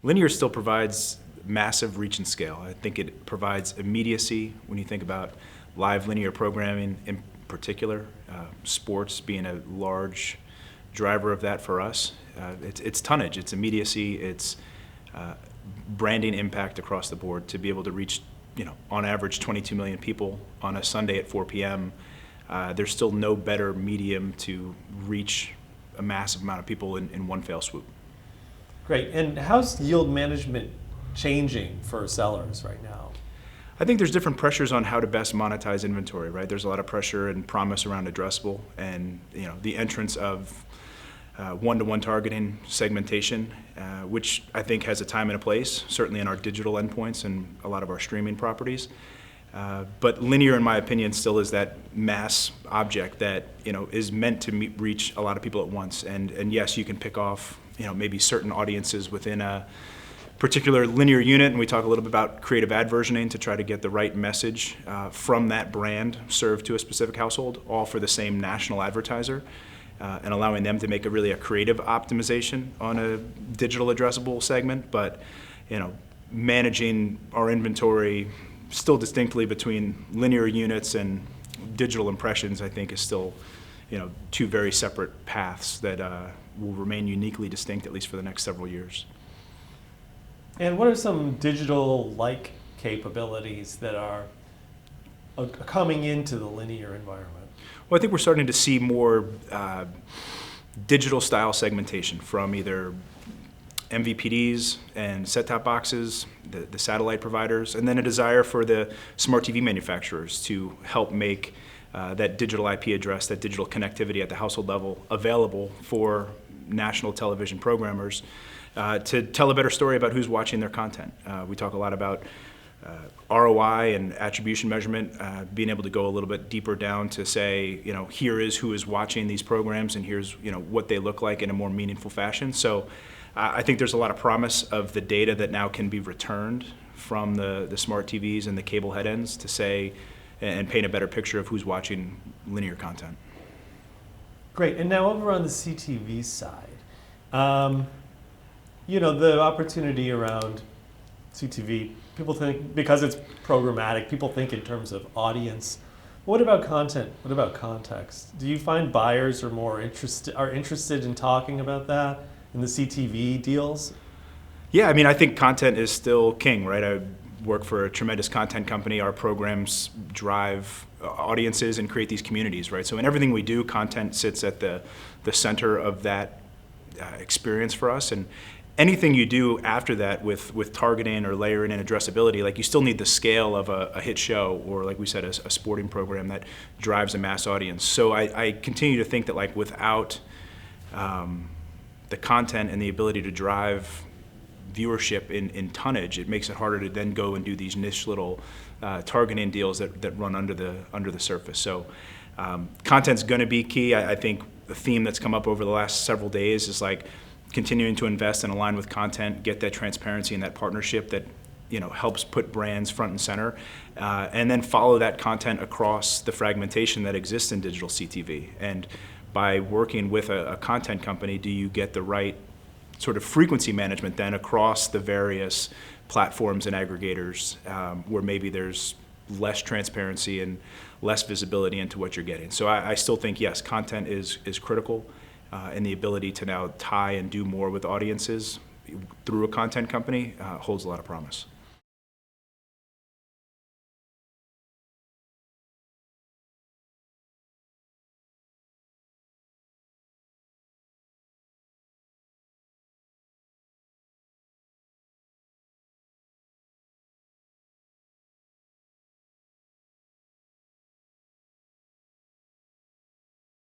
Linear still provides massive reach and scale. I think it provides immediacy when you think about live linear programming in particular, sports being a large driver of that for us. It's tonnage, it's immediacy, it's branding impact across the board to be able to reach, on average 22 million people on a Sunday at 4 p.m. There's still no better medium to reach a massive amount of people in one fell swoop. Great. And how's yield management changing for sellers right now? I think there's different pressures on how to best monetize inventory, right? There's a lot of pressure and promise around addressable, and the entrance of one-to-one targeting, segmentation, which I think has a time and a place, certainly in our digital endpoints and a lot of our streaming properties. But linear, in my opinion, still is that mass object that is meant to reach a lot of people at once. And yes, you can pick off maybe certain audiences within a particular linear unit, and we talk a little bit about creative ad versioning to try to get the right message from that brand served to a specific household, all for the same national advertiser, and allowing them to make a creative optimization on a digital addressable segment. But managing our inventory still distinctly between linear units and digital impressions, I think, is still two very separate paths that will remain uniquely distinct, at least for the next several years. And what are some digital-like capabilities that are coming into the linear environment? Well, I think we're starting to see more digital-style segmentation from either MVPDs and set-top boxes, the satellite providers, and then a desire for the smart TV manufacturers to help make that digital IP address, that digital connectivity at the household level available for national television programmers to tell a better story about who's watching their content. We talk a lot about ROI and attribution measurement, being able to go a little bit deeper down to say, here is who is watching these programs, and here's what they look like in a more meaningful fashion. So I think there's a lot of promise of the data that now can be returned from the smart TVs and the cable head ends to say and paint a better picture of who's watching linear content. Great. And now over on the CTV side, the opportunity around CTV, people think, because it's programmatic, people think in terms of audience. What about content? What about context? Do you find buyers are interested in talking about that in the CTV deals? Yeah, I think content is still king, right? I work for a tremendous content company. Our programs drive audiences and create these communities, right? So in everything we do, content sits at the center of that experience for us. And anything you do after that with targeting or layering and addressability, like you still need the scale of a hit show or, like we said, a sporting program that drives a mass audience. So I continue to think that without the content and the ability to drive viewership in tonnage, it makes it harder to then go and do these niche little targeting deals that run under the surface. So content's going to be key. I think the theme that's come up over the last several days is continuing to invest and align with content, get that transparency and that partnership that helps put brands front and center, and then follow that content across the fragmentation that exists in digital CTV. And by working with a content company, do you get the right sort of frequency management then across the various platforms and aggregators where maybe there's less transparency and less visibility into what you're getting. So I still think, yes, content is critical, and the ability to now tie and do more with audiences through a content company holds a lot of promise.